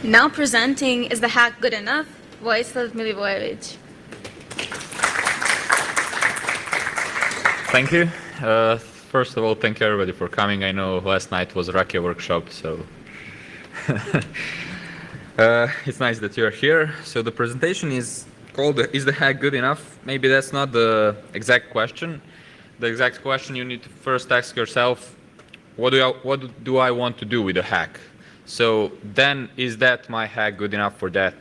Now presenting is the hack Good Enough, Vojislav Milivojevic. Thank you. First of all, thank you everybody for coming. I know last night was a Rakia workshop, so it's nice that you're here. So the presentation is called Is the hack good enough? Maybe that's not the exact question. The exact question you need to first ask yourself, what do I want to do with the hack? So then, is that my hack good enough for that?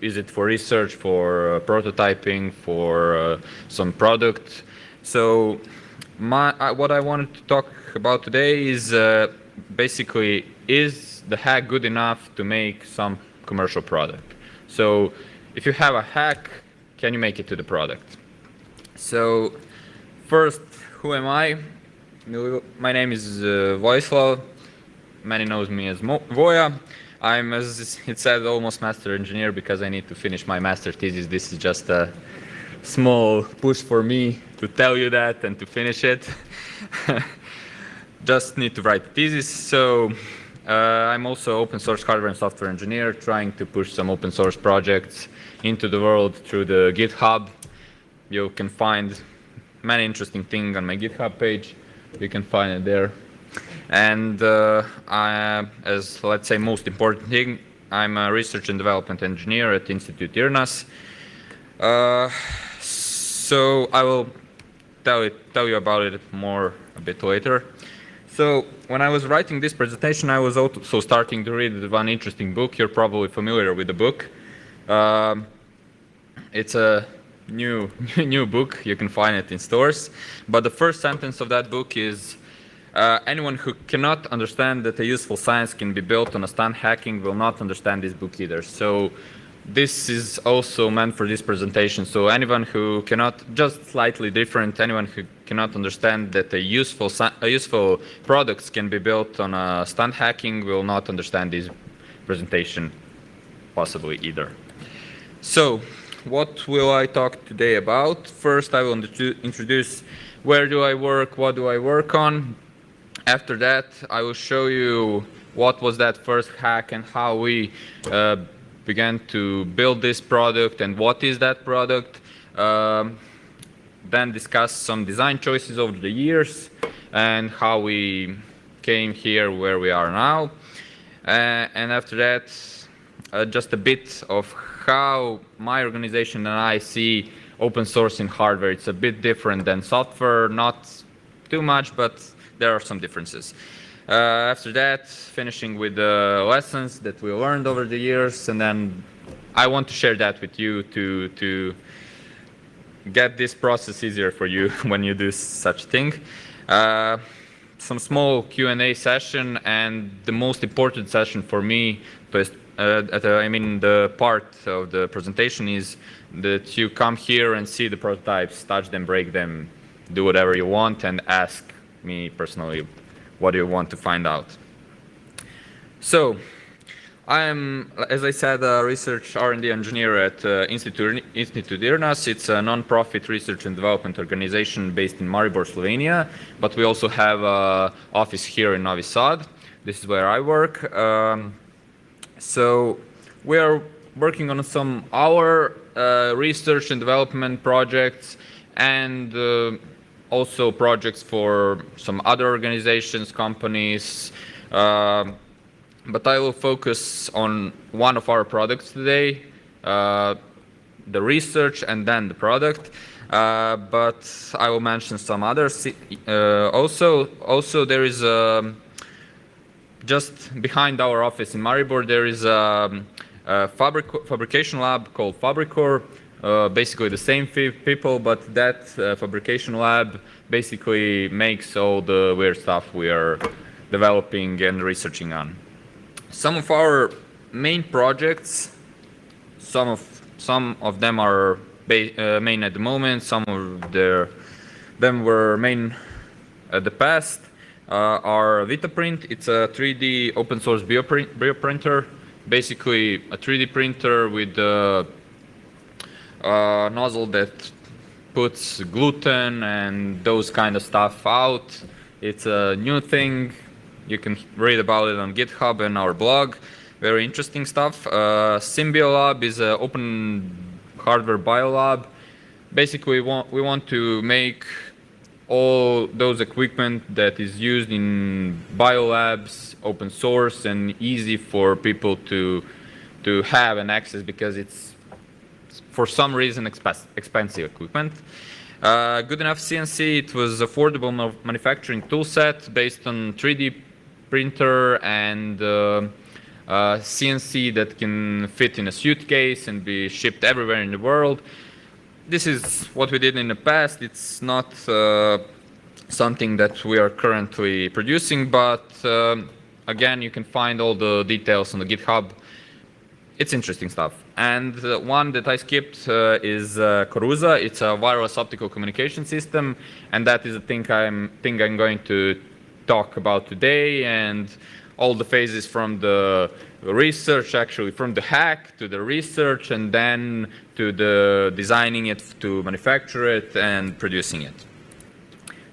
Is it for research, for prototyping, for some product? So what I wanted to talk about today is basically, is the hack good enough to make some commercial product? So if you have a hack, can you make it to the product? So first, who am I? My name is Vojislav. Many knows me as Voja. I'm, as it said, almost master engineer because I need to finish my master thesis. This is just a small push for me to tell you that and to finish it. Just need to write the thesis. So I'm also open source hardware and software engineer, trying to push some open source projects into the world through the GitHub. You can find many interesting things on my GitHub page. You can find it there. And as, let's say, most important thing, I'm a research and development engineer at Institute IRNAS. So I will tell you about it more a bit later. So when I was writing this presentation, I was also starting to read one interesting book. You're probably familiar with the book. It's a new book. You can find it in stores. But the first sentence of that book is, anyone who cannot understand that a useful science can be built on a stunt hacking will not understand this book either. So this is also meant for this presentation. So anyone who cannot, just slightly different, anyone who cannot understand that a useful products can be built on a stunt hacking will not understand this presentation possibly either. So what will I talk today about? First, I will introduce where do I work, what do I work on. After that, I will show you what was that first hack and how we began to build this product and what is that product. Then discuss some design choices over the years and how we came here where we are now. And after that, just a bit of how my organization and I see open source in hardware. It's a bit different than software, not too much, but there are some differences. After that, finishing with the lessons that we learned over the years, and then I want to share that with you to get this process easier for you when you do such thing. Some small Q&A session, and the most important session for me, the part of the presentation is that you come here and see the prototypes, touch them, break them, do whatever you want, and ask me personally what do you want to find out. So I am, as I said, a research R&D engineer at Institute IRNAS. It's a non-profit research and development organization based in Maribor, Slovenia, but we also have an office here in Novi Sad. This is where I work. So we are working on some our research and development projects, and also projects for some other organizations, companies, but I will focus on one of our products today, the research and then the product, but I will mention some others. Also there is just behind our office in Maribor, there is a fabrication lab called Fabricor. Basically the same people, but that fabrication lab basically makes all the weird stuff we are developing and researching on. Some of our main projects, some of them are main at the moment, some of them were main at the past, are VitaPrint. It's a 3D open source bioprinter. basically a 3D printer with a nozzle that puts gluten and those kind of stuff out. It's a new thing. You can read about it on GitHub and our blog. Very interesting stuff. Symbiolab is an open hardware biolab. Basically, we want to make all those equipment that is used in biolabs open source and easy for people to have and access, because it's for some reason expensive equipment. Goodenough CNC, it was affordable manufacturing toolset based on 3D printer and CNC that can fit in a suitcase and be shipped everywhere in the world. This is what we did in the past. It's not something that we are currently producing, but again, you can find all the details on the GitHub. It's interesting stuff. And one that I skipped is Coruza. It's a wireless optical communication system, and that is a thing I'm going to talk about today, and all the phases from the research, actually from the hack to the research, and then to the designing it, to manufacture it and producing it.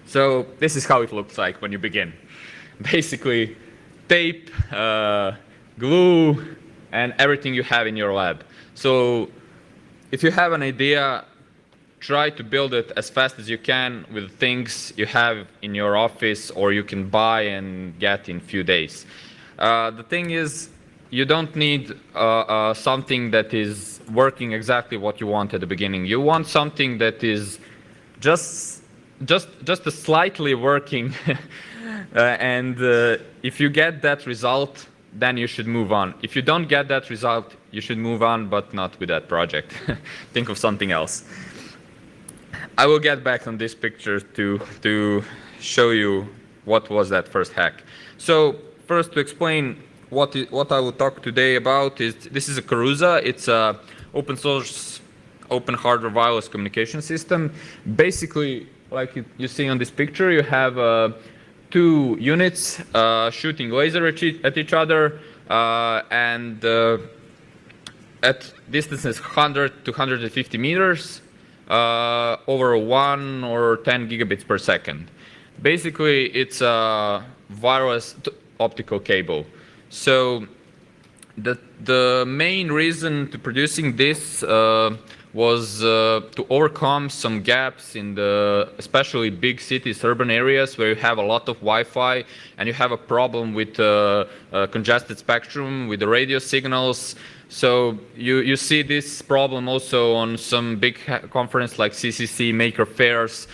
So this is how it looks like when you begin. Basically, tape, glue, and everything you have in your lab. So if you have an idea, try to build it as fast as you can with things you have in your office or you can buy and get in a few days. The thing is, you don't need something that is working exactly what you want at the beginning. You want something that is just a slightly working, and if you get that result, then you should move on. If you don't get that result, you should move on, but not with that project. Think of something else. I will get back on this picture to show you what was that first hack. So first, to explain what I will talk today about is, this is a Coruza. It's a open source, open hardware wireless communication system. Basically, like you see on this picture, you have two units shooting laser at each other, and at distances 100 to 150 meters, over 1 or 10 gigabits per second. Basically, it's a wireless optical cable. So the main reason to producing this was to overcome some gaps in the especially big cities, urban areas where you have a lot of Wi-Fi and you have a problem with congested spectrum with the radio signals. So you see this problem also on some big conference like CCC, Maker Fairs,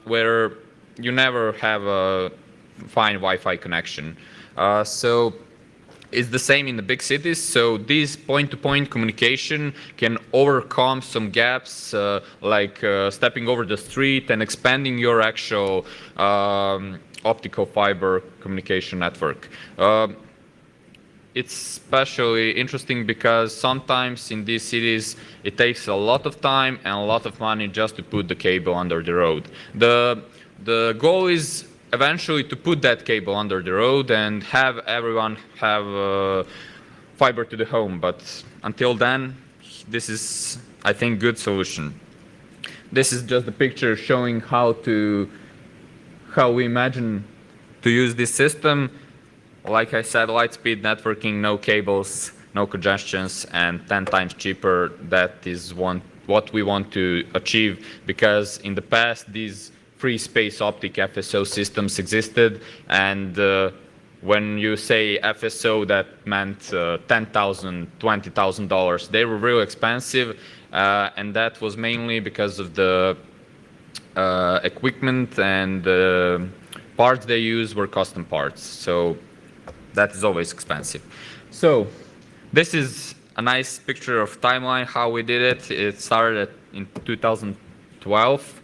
where you never have a fine Wi-Fi connection. So it's the same in the big cities. So this point-to-point communication can overcome some gaps, like stepping over the street and expanding your actual optical fiber communication network. It's especially interesting because sometimes in these cities it takes a lot of time and a lot of money just to put the cable under the road. The goal is eventually to put that cable under the road and have everyone have fiber to the home, but until then, this is, I think, good solution. This is just a picture showing how we imagine to use this system. Like I said, light speed networking, no cables, no congestions, and 10 times cheaper. That is what we want to achieve, because in the past these free space optic FSO systems existed, and when you say FSO, that meant $10,000, $20,000. They were really expensive, and that was mainly because of the equipment, and the parts they use were custom parts. So that is always expensive. So this is a nice picture of timeline, how we did it. It started in 2012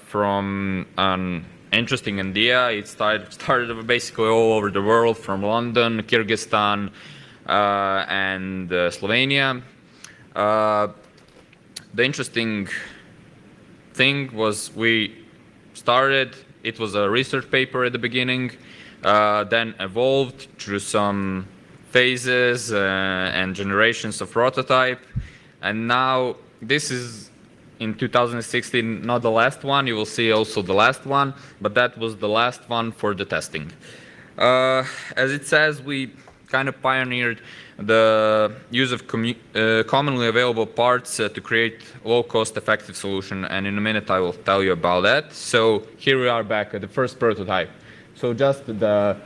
from an interesting idea. It started basically all over the world, from London, Kyrgyzstan, and Slovenia. The interesting thing was we started, it was a research paper at the beginning, then evolved through some phases and generations of prototype. And now this is in 2016, not the last one. You will see also the last one, but that was the last one for the testing. As it says, we kind of pioneered the use of commonly available parts to create low-cost effective solution, and in a minute I will tell you about that. So here we are back at the first prototype. So just the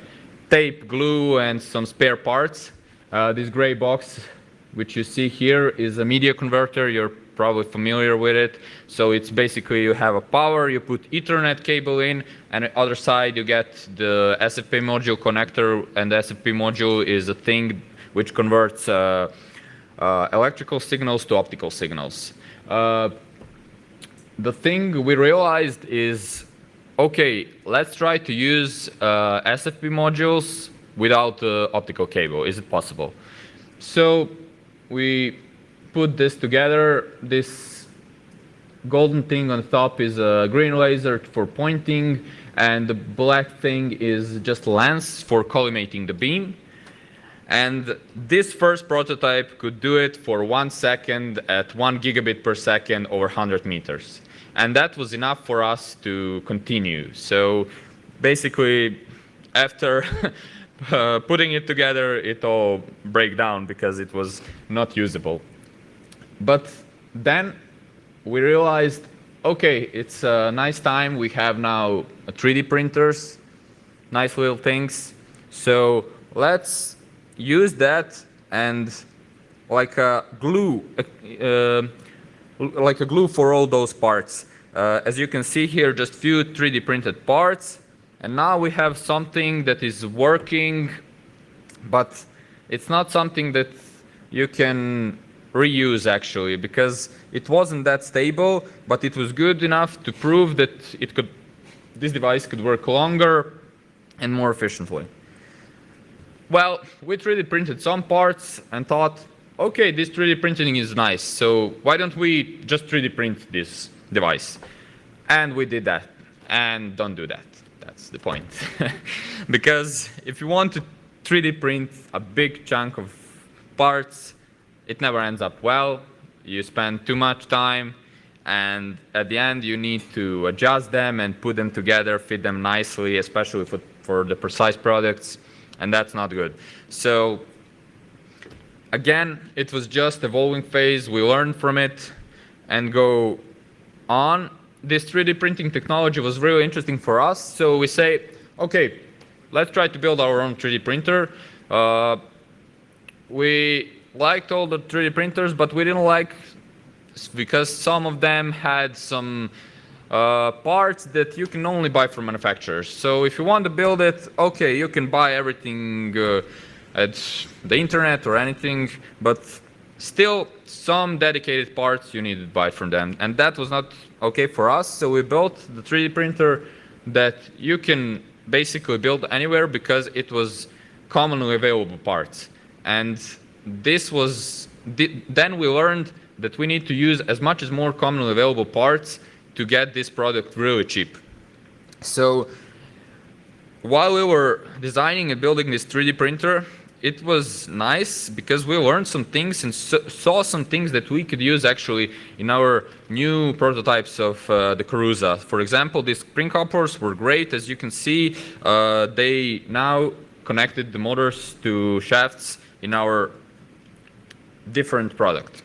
tape, glue, and some spare parts. This gray box which you see here is a media converter. You're probably familiar with it. So it's basically you have a power, you put Ethernet cable in, and on the other side you get the SFP module connector, and the SFP module is a thing which converts electrical signals to optical signals. The thing we realized is, okay, let's try to use SFP modules without optical cable. Is it possible? So we put this together. This golden thing on top is a green laser for pointing, and the black thing is just lens for collimating the beam. And this first prototype could do it for 1 second at 1 gigabit per second over 100 meters. And that was enough for us to continue. So basically, after putting it together, it all broke down because it was not usable. But then we realized, okay, it's a nice time. We have now 3D printers, nice little things. So let's use that and like a glue, for all those parts. As you can see here, just few 3D printed parts, and now we have something that is working, but it's not something that you can reuse actually, because it wasn't that stable, but it was good enough to prove that this device could work longer and more efficiently. Well, we 3D printed some parts and thought, okay, this 3D printing is nice, so why don't we just 3D print this device? And we did that. And don't do that. That's the point. Because if you want to 3D print a big chunk of parts, it never ends up well. You spend too much time, and at the end you need to adjust them and put them together, fit them nicely, especially for the precise products. And that's not good. So again, it was just evolving phase. We learned from it and go on. This 3D printing technology was really interesting for us. So we say, okay, let's try to build our own 3D printer. We liked all the 3D printers, but we didn't like, because some of them had some parts that you can only buy from manufacturers. So if you want to build it, okay, you can buy everything at the internet or anything, but still some dedicated parts you need to buy from them. And that was not okay for us. So we built the 3D printer that you can basically build anywhere because it was commonly available parts. And this was, then we learned that we need to use as much as more commonly available parts to get this product really cheap. So while we were designing and building this 3D printer, it was nice because we learned some things and saw some things that we could use actually in our new prototypes of the Karuza. For example, these spring couplers were great. As you can see, they now connected the motors to shafts in our different product.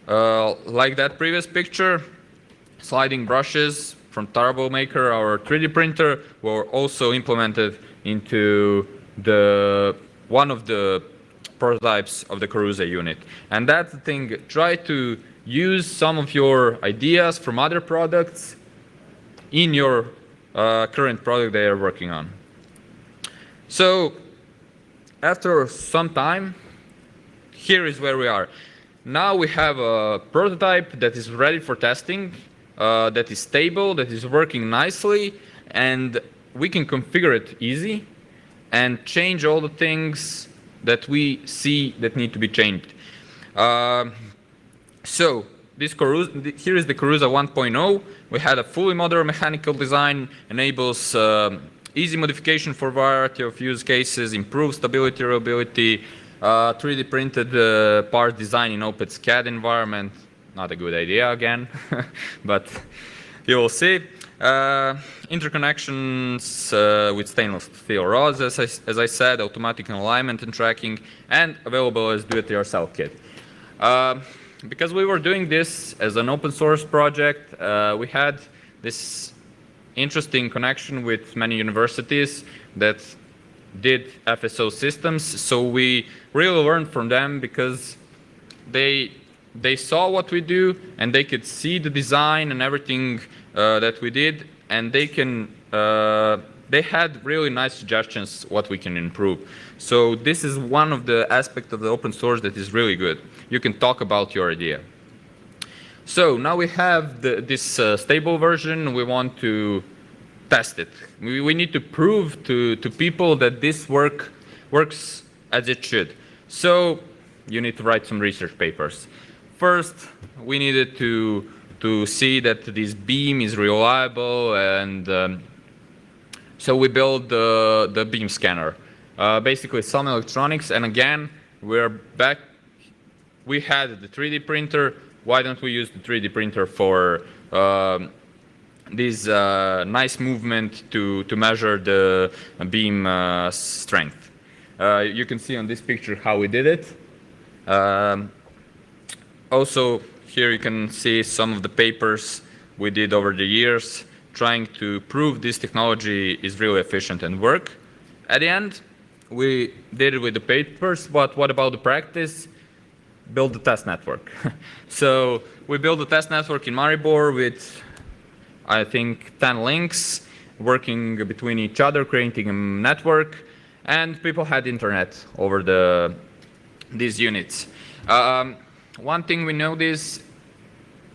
Like that previous picture, sliding brushes from Turbo Maker, our 3D printer, were also implemented into one of the prototypes of the Karuza unit. And that's the thing, try to use some of your ideas from other products in your current product they are working on. So after some time, here is where we are. Now we have a prototype that is ready for testing, that is stable, that is working nicely, and we can configure it easy and change all the things that we see that need to be changed. So this here is the Karuza 1.0. We had a fully modular mechanical design, enables easy modification for variety of use cases, improved stability, reliability, 3D printed part design in OpenSCAD environment. Not a good idea again, but you will see. Interconnections with stainless steel rods, as I said, automatic alignment and tracking, and available as do-it-yourself kit. Because we were doing this as an open source project, we had this interesting connection with many universities that did FSO systems. So we really learned from them because they saw what we do and they could see the design and everything that we did, and they had really nice suggestions what we can improve. So this is one of the aspects of the open source that is really good. You can talk about your idea. So now we have this stable version. We want to test it. We need to prove to people that this works as it should. So you need to write some research papers. First, we needed to see that this beam is reliable, and so we built the beam scanner. Basically some electronics, and again, we're back. We had the 3D printer. Why don't we use the 3D printer for this nice movement to measure the beam strength? You can see on this picture how we did it. Also, here you can see some of the papers we did over the years trying to prove this technology is really efficient and work. At the end, we did it with the papers, but what about the practice? Build the test network. So we built a test network in Maribor with, I think, 10 links working between each other, creating a network, and people had internet over these units. One thing we noticed,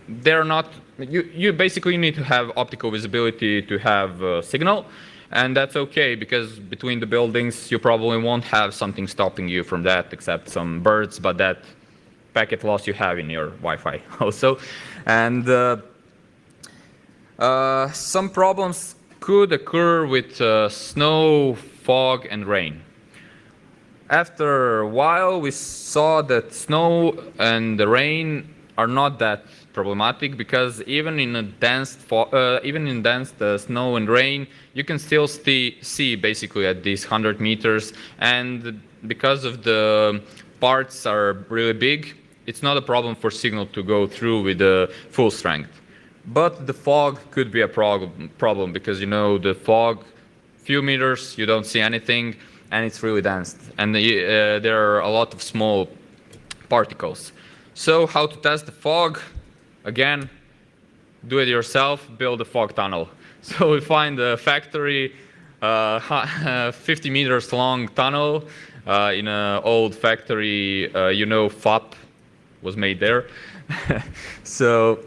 they're not, you basically need to have optical visibility to have signal, and that's okay because between the buildings you probably won't have something stopping you from that except some birds, but that packet loss you have in your Wi-Fi also. And some problems could occur with snow, fog, and rain. After a while, we saw that snow and the rain are not that problematic because even in a dense snow and rain, you can still see basically at these 100 meters. And because of the parts are really big, it's not a problem for signal to go through with the full strength. But the fog could be a problem because, you know, the fog, few meters, you don't see anything, and it's really dense, and there are a lot of small particles. So how to test the fog? Again, do it yourself, build a fog tunnel. So we find a factory, 50 meters long tunnel in an old factory, FAP was made there. So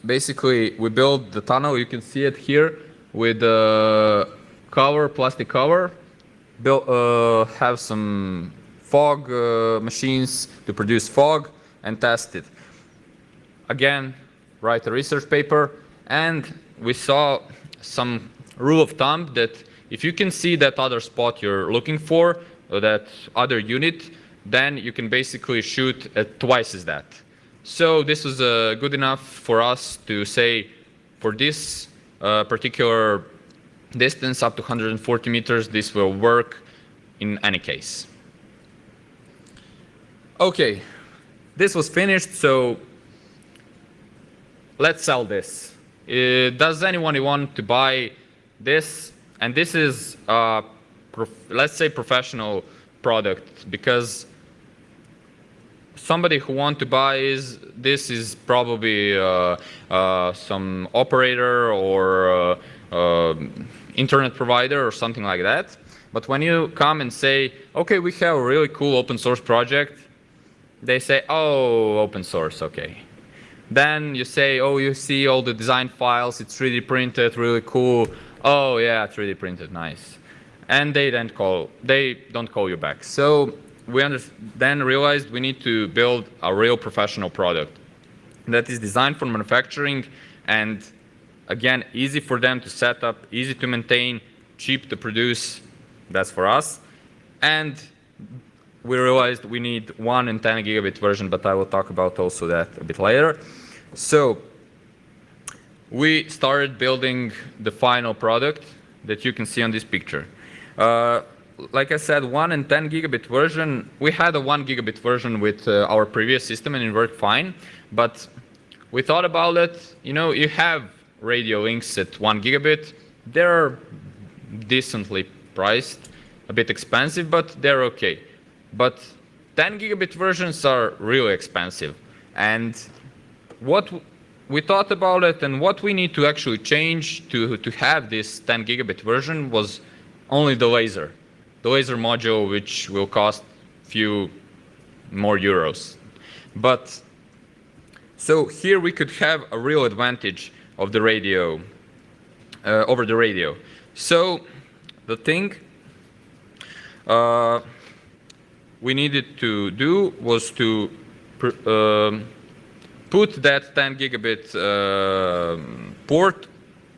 basically we built the tunnel, you can see it here, with plastic cover, have some fog machines to produce fog and test it. Again, write a research paper, and we saw some rule of thumb that if you can see that other spot you're looking for, or that other unit, then you can basically shoot at twice as that. So this was good enough for us to say for this particular distance up to 140 meters, this will work in any case. Okay, this was finished, so let's sell this. Does anyone want to buy this? And this is, let's say, professional product, because somebody who wants to buy this is probably some operator or internet provider or something like that. But when you come and say, okay, we have a really cool open source project, they say, oh, open source, okay. Then you say, oh, you see all the design files, it's 3D printed, really cool. Oh yeah, 3D printed, nice. And they don't call you back. So we then realized we need to build a real professional product that is designed for manufacturing and Again, easy for them to set up, easy to maintain, cheap to produce. That's for us. And we realized we need 1 and 10 gigabit version, but I will talk about also that a bit later. So we started building the final product that you can see on this picture. Like I said, 1 and 10 gigabit version, we had a 1 gigabit version with our previous system and it worked fine, but we thought about it, you have radio links at 1 gigabit, they're decently priced, a bit expensive, but they're okay. But 10 gigabit versions are really expensive. And what we thought about it and what we need to actually change to have this 10 gigabit version was only the laser module, which will cost few more euros. But so here we could have a real advantage of the radio over the radio. So the thing we needed to do was to put that 10 gigabit port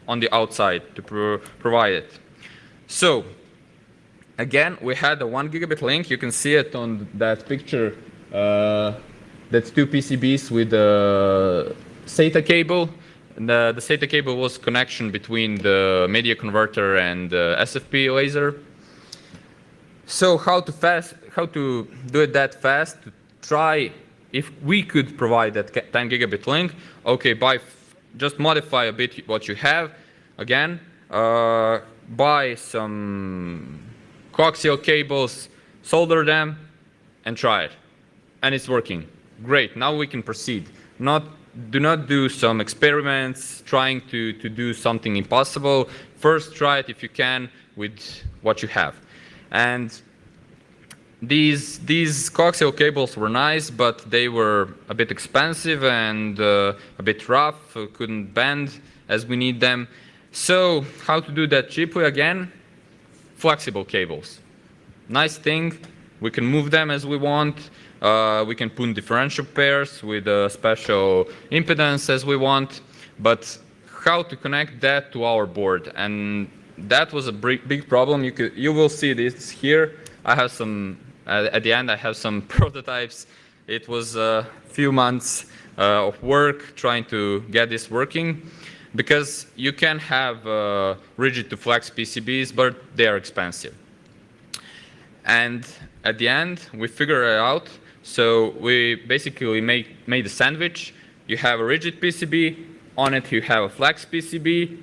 on the outside to provide it. So again, we had a 1 gigabit link. You can see it on that picture. That's 2 PCBs with a SATA cable. And the SATA cable was connection between the media converter and the SFP laser. So how to do it that fast? To try if we could provide that 10 gigabit link. Okay, just modify a bit what you have. Again, buy some coaxial cables, solder them, and try it. And it's working. Great, now we can proceed. Do not do some experiments trying to do something impossible. First try it if you can with what you have. And these coaxial cables were nice, but they were a bit expensive and a bit rough, couldn't bend as we need them. So how to do that cheaply again? Flexible cables. Nice thing, we can move them as we want. We can put differential pairs with a special impedance as we want, but how to connect that to our board? And that was a big problem. You will see this here. I have some, at the end I have some prototypes. It was a few months of work trying to get this working, because you can have rigid to flex PCBs, but they are expensive. And at the end, we figured it out. So we basically made a sandwich. You have a rigid PCB, on it you have a flex PCB,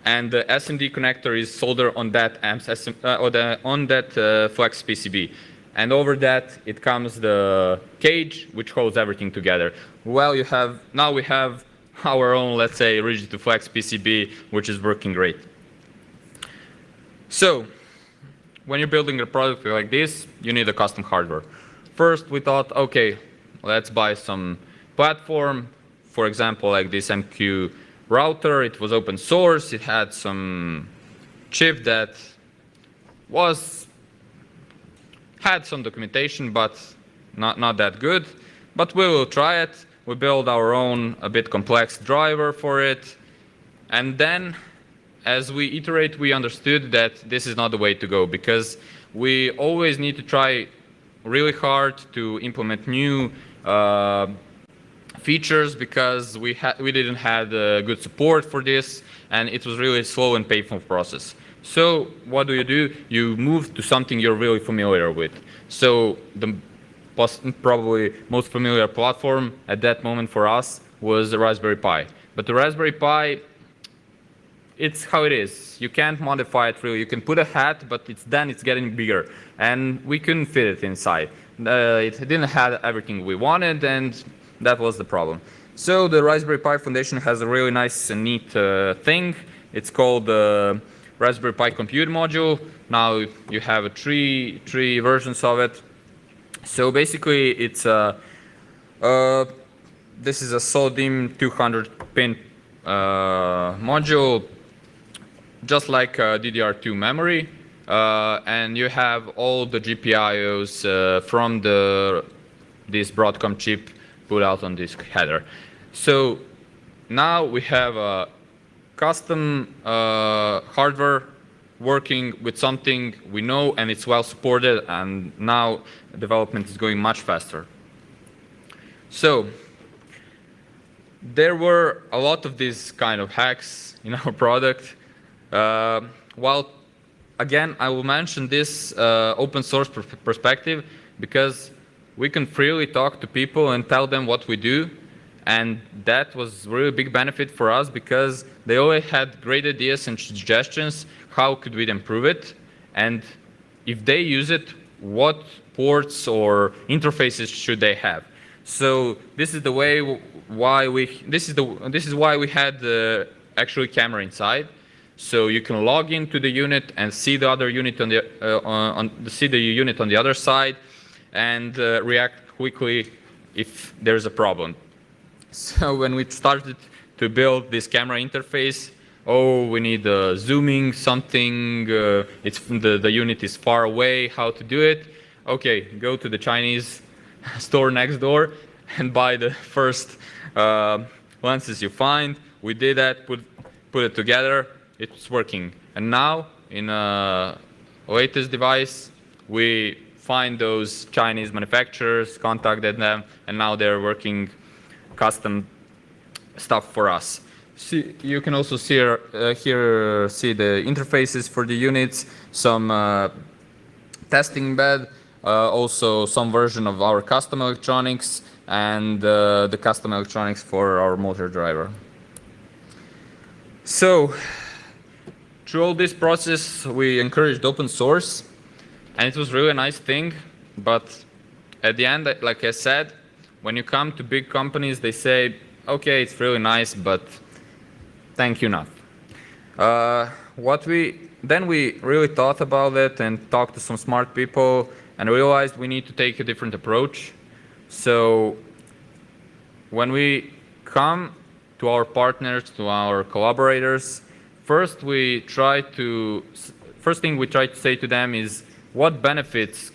and the SMD connector is soldered on that flex PCB. And over that it comes the cage, which holds everything together. Well, now we have our own, let's say, rigid to flex PCB, which is working great. So when you're building a product like this, you need a custom hardware. First, we thought, okay, let's buy some platform. For example, like this MQ router. It was open source. It had some chip that had some documentation, but not that good. But we will try it. We build our own a bit complex driver for it. And then, as we iterate, we understood that this is not the way to go, because we always need to try really hard to implement new features, because we didn't have good support for this, and it was really slow and painful process. So what do? You move to something you're really familiar with. So the probably most familiar platform at that moment for us was the Raspberry Pi. But the Raspberry Pi, it's how it is. You can't modify it really. You can put a hat, but it's getting bigger, and we couldn't fit it inside. It didn't have everything we wanted, and that was the problem. So the Raspberry Pi Foundation has a really nice and neat thing. It's called the Raspberry Pi Compute Module. Now you have three versions of it. So basically, it's this is a SODIMM 200 pin module, just like DDR2 memory, and you have all the GPIOs from this Broadcom chip put out on this header. So now we have a custom hardware working with something we know and it's well supported, and now development is going much faster. So there were a lot of these kind of hacks in our product. While again, I will mention this open source perspective because we can freely talk to people and tell them what we do. And that was really big benefit for us because they always had great ideas and suggestions. How could we improve it? And if they use it, what ports or interfaces should they have? So this is the way why this is why we had the actually camera inside. So you can log into the unit and see the other unit on the unit on the other side and react quickly if there's a problem. So when we started to build this camera interface, we need zooming something, the unit is far away, how to do it? Okay, go to the Chinese store next door and buy the first lenses you find. We did that, put it together, it's working. And now in a latest device, we find those Chinese manufacturers, contacted them, and now they're working custom stuff for us. You can also see here the interfaces for the units, some testing bed, also some version of our custom electronics, and the custom electronics for our motor driver. So through all this process, we encouraged open source, and it was really a nice thing. But at the end, like I said, when you come to big companies, they say, okay, it's really nice, but thank you not. Then we really thought about it and talked to some smart people and realized we need to take a different approach. So when we come to our partners, to our collaborators, first thing we try to say to them is what benefits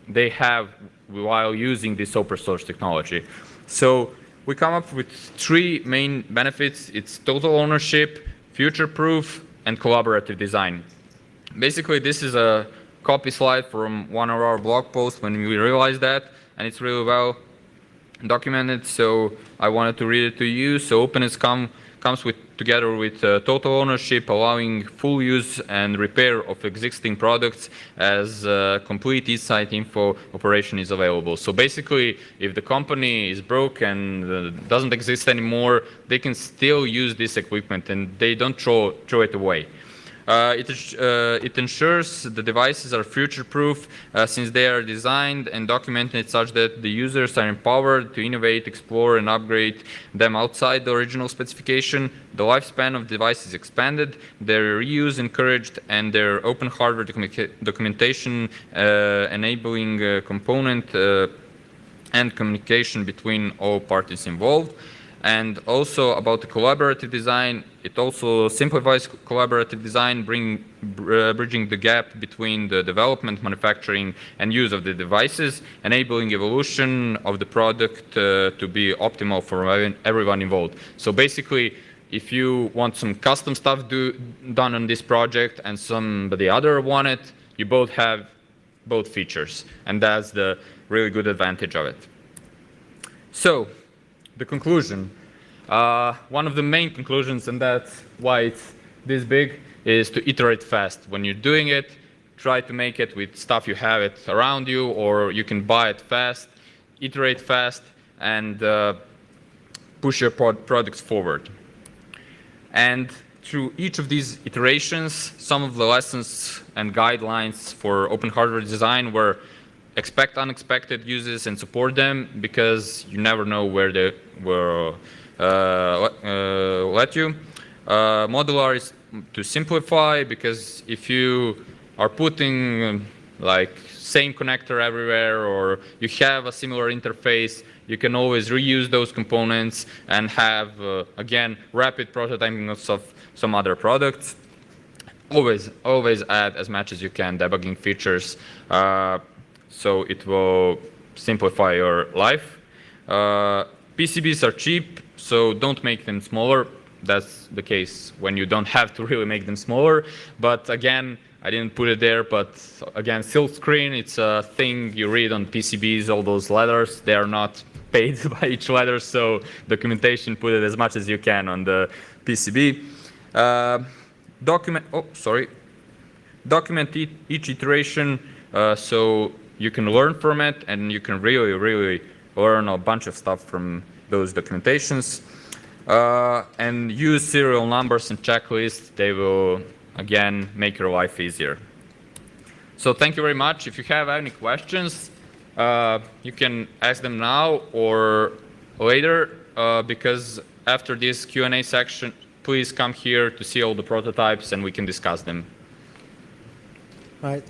they have while using this open source technology. So we come up with 3 main benefits. It's total ownership, future-proof, and collaborative design. Basically, this is a copy slide from one of our blog posts when we realized that, and it's really well documented, so I wanted to read it to you. So openness comes together with total ownership, allowing full use and repair of existing products as complete eSite info operation is available. So basically, if the company is broke and doesn't exist anymore, they can still use this equipment and they don't throw it away. It ensures the devices are future-proof since they are designed and documented such that the users are empowered to innovate, explore, and upgrade them outside the original specification. The lifespan of the device is expanded, their reuse encouraged, and their open hardware documentation enabling component and communication between all parties involved. And also about the collaborative design, it also simplifies collaborative design, bridging the gap between the development, manufacturing, and use of the devices, enabling evolution of the product to be optimal for everyone involved. So basically, if you want some custom stuff done on this project and somebody other want it, you both have both features, and that's the really good advantage of it. So, the conclusion. One of the main conclusions, and that's why it's this big, is to iterate fast. When you're doing it, try to make it with stuff you have it around you, or you can buy it fast, iterate fast, and push your products forward. And through each of these iterations, some of the lessons and guidelines for open hardware design were expect unexpected uses and support them, because you never know where they will let you. Modular is to simplify, because if you are putting like same connector everywhere, or you have a similar interface, you can always reuse those components and have, again, rapid prototyping of some other products. Always add as much as you can debugging features, so it will simplify your life. PCBs are cheap, so don't make them smaller. that's the case when you don't have to really make them smaller. But again, I didn't put it there, but again, silk screen, it's a thing you read on PCBs, all those letters, they are not paid by each letter, so documentation, put it as much as you can on the PCB. Document each iteration so you can learn from it, and you can really, really learn a bunch of stuff from those documentations. And use serial numbers and checklists. They will, again, make your life easier. So thank you very much. If you have any questions, you can ask them now or later, because after this Q&A section, please come here to see all the prototypes and we can discuss them. Right.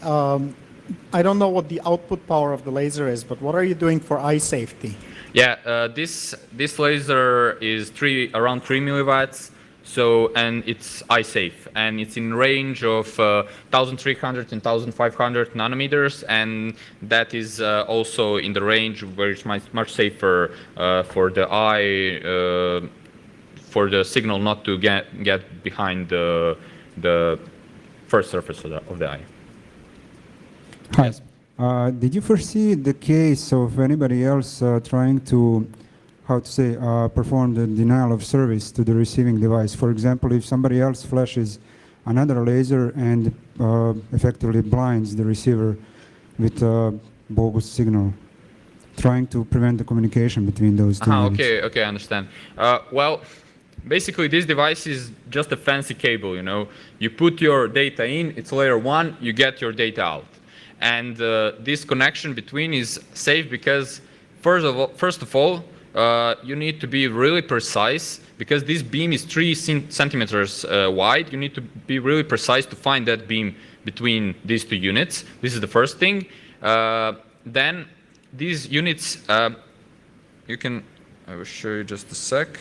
I don't know what the output power of the laser is, but what are you doing for eye safety? Yeah, this laser is around 3 milliwatts, so, and it's eye safe, and it's in range of 1,300 and 1,500 nanometers, and that is also in the range where it's much safer for the eye, for the signal not to get behind the first surface of the eye. Hi. Did you foresee the case of anybody else trying to, perform the denial of service to the receiving device? For example, if somebody else flashes another laser and effectively blinds the receiver with a bogus signal, trying to prevent the communication between those two units. Okay, I understand. Well, basically, this device is just a fancy cable, you know. You put your data in, it's layer 1, you get your data out. And this connection between is safe because, first of all, you need to be really precise because this beam is 3 centimeters wide. You need to be really precise to find that beam between these two units. This is the first thing. Then these units, I will show you just a sec.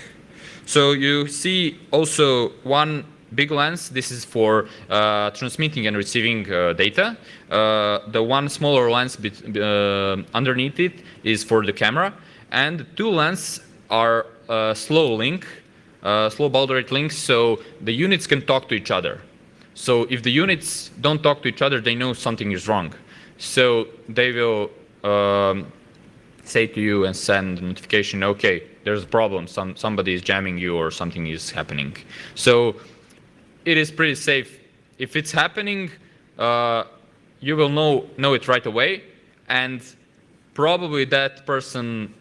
So you see also one big lens. This is for transmitting and receiving data. The one smaller lens underneath it is for the camera. And the two lenses are slow baud rate links, so the units can talk to each other. So if the units don't talk to each other, they know something is wrong. So they will say to you and send a notification, okay, there's a problem, somebody is jamming you or something is happening. So it is pretty safe. If it's happening, you will know it right away, and probably that person,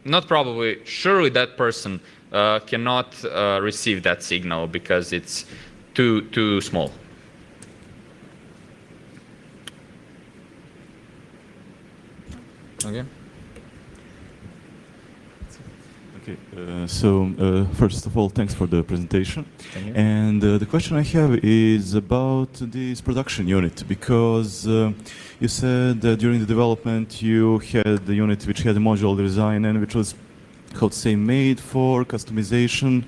not probably, surely that person cannot receive that signal because it's too small. Okay. Okay, first of all, thanks for the presentation. Thank you. And the question I have is about this production unit, because you said that during the development you had the unit which had a modular design and which was, how to say, made for customization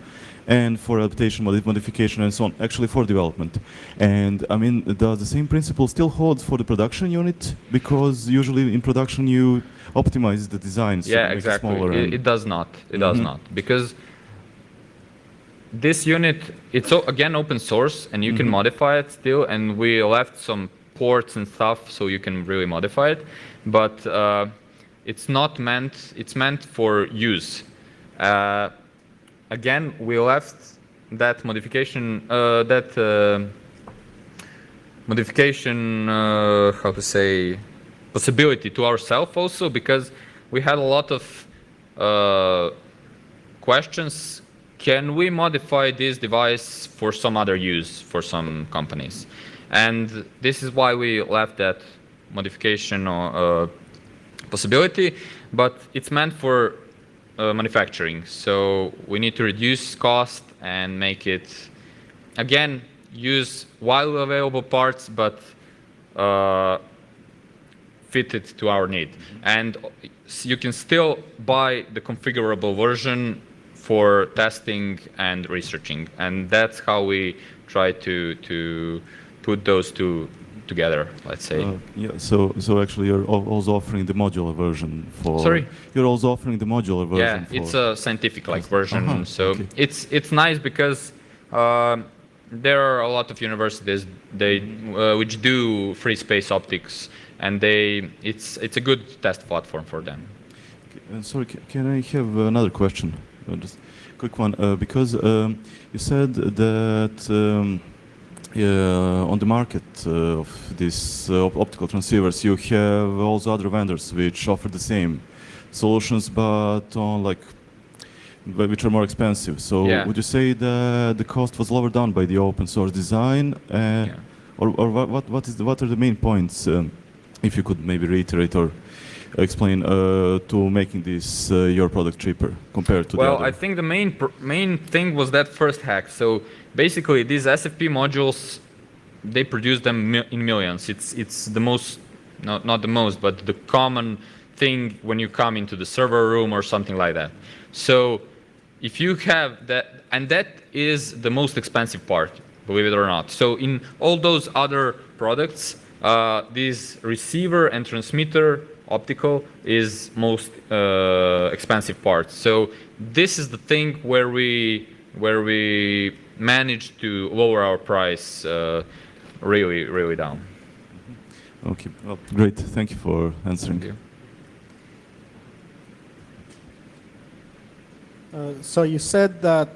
and for adaptation, modification, and so on, actually for development. And I mean, does the same principle still hold for the production unit? Because usually in production you optimize the design. So Yeah, make exactly. It, smaller It does not. It does not. Because this unit, it's again open source and you can modify it still. And we left some ports and stuff so you can really modify it. But it's not meant, it's meant for use. Again, we left that modification, how to say, possibility to ourselves also, because we had a lot of questions. Can we modify this device for some other use for some companies? And this is why we left that modification possibility, but it's meant for manufacturing. So we need to reduce cost and make it, again, use widely available parts, but fit it to our need. And you can still buy the configurable version for testing and researching. And that's how we try to put those two together, let's say. Yeah, so actually you're also offering the modular version for... Sorry? You're also offering the modular version Yeah, for... it's a scientific-like version. So okay. it's nice because there are a lot of universities which do free space optics, and it's a good test platform for them. Sorry, can I have another question? Just a quick one, because you said that on the market of these optical transceivers, you have also other vendors which offer the same solutions, but on which are more expensive. So Yeah. would you say that the cost was lowered down by the open source design, or what are the main points? If you could maybe reiterate or explain to making this your product cheaper compared to the other. Well, I think the main thing was that first hack. So basically, these SFP modules, they produce them in millions. It's the most, not the most, but the common thing when you come into the server room or something like that. So if you have that, and that is the most expensive part, believe it or not. So in all those other products, this receiver and transmitter optical is most expensive part. So this is the thing where we managed to lower our price really down. Okay, well, great. Thank you for answering. Thank you. So you said that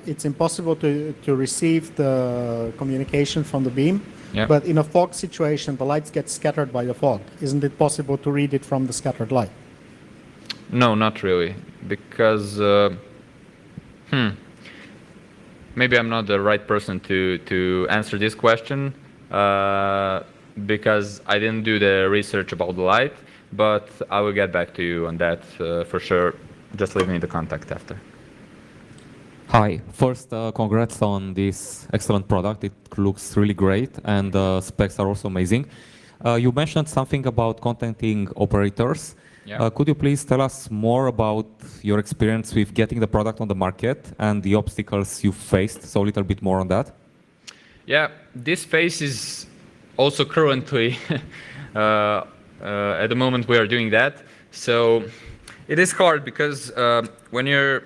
it's impossible to receive the communication from the beam, Yeah. but in a fog situation, the lights get scattered by the fog. Isn't it possible to read it from the scattered light? No, not really, because maybe I'm not the right person to answer this question because I didn't do the research about the light, but I will get back to you on that for sure. Just leave me the contact after. Hi. First, congrats on this excellent product. It looks really great, and specs are also amazing. You mentioned something about contacting operators. Yeah. Could you please tell us more about your experience with getting the product on the market and the obstacles you faced? So a little bit more on that. Yeah, this phase is also currently at the moment we are doing that. So it is hard because when you're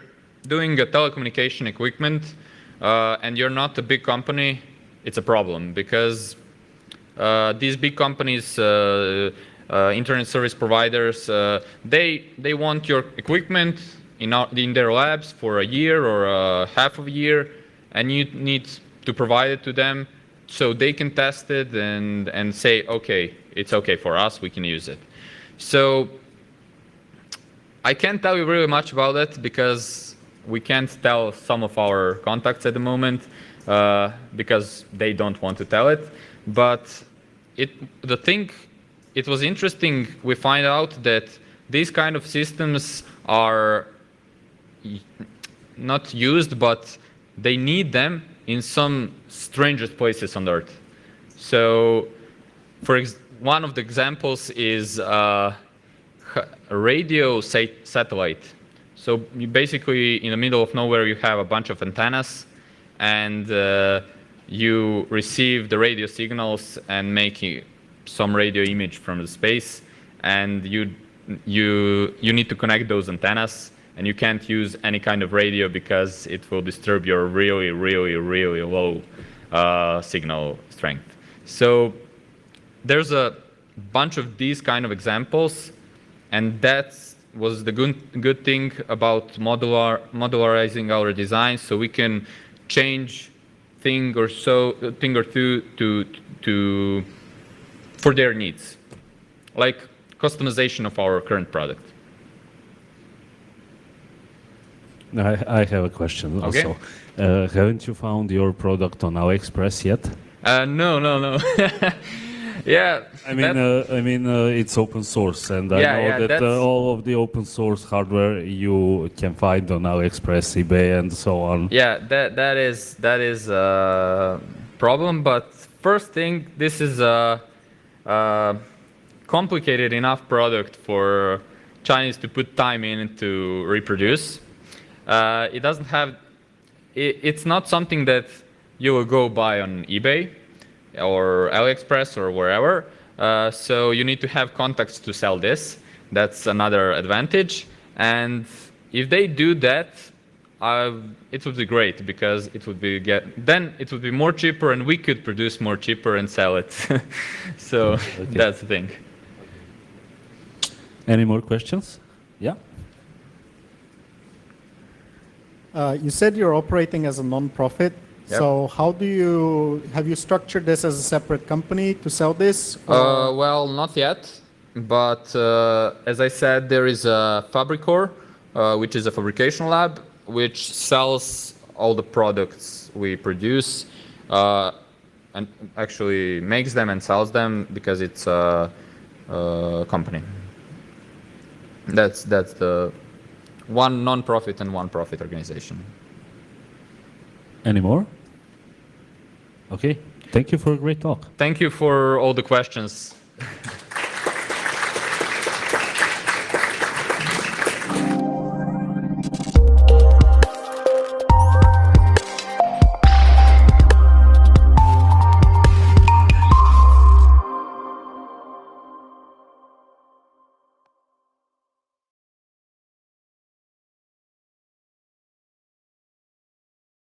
doing a telecommunication equipment and you're not a big company, it's a problem because these big companies, internet service providers, they want your equipment in their labs for a year or half of a year, and you need to provide it to them so they can test it and say, okay, it's okay for us, we can use it. So I can't tell you really much about it because we can't tell some of our contacts at the moment because they don't want to tell it. But it was interesting. We find out that these kind of systems are not used, but they need them in some strangest places on Earth. So, one of the examples is a radio satellite. So you basically, in the middle of nowhere, you have a bunch of antennas, and you receive the radio signals and make some radio image from the space, and you need to connect those antennas, and you can't use any kind of radio because it will disturb your really low signal strength. So there's a bunch of these kind of examples, and that was the good thing about modularizing our design, so we can change thing or two for their needs, like customization of our current product. I have a question Okay. also. Haven't you found your product on AliExpress yet? No. Yeah. I mean, it's open source, and I Yeah, know yeah, that that's- all of the open source hardware you can find on AliExpress, eBay, and so on. Yeah, that is a problem. But first thing, this is a complicated enough product for Chinese to put time in to reproduce. It doesn't have. It's not something that you will go buy on eBay. or AliExpress or wherever. So you need to have contacts to sell this. That's another advantage. And if they do that, it would be great because it would be then it would be more cheaper and we could produce more cheaper and sell it. So Okay. that's the thing. Any more questions? Yeah. You said you're operating as a non-profit. Yep. So how have you structured this as a separate company to sell this? Well, not yet, but as I said, there is a Fabricor, which is a fabrication lab, which sells all the products we produce and actually makes them and sells them because it's a company. That's the one non-profit and one profit organization. Any more? Okay. Thank you for a great talk. Thank you for all the questions.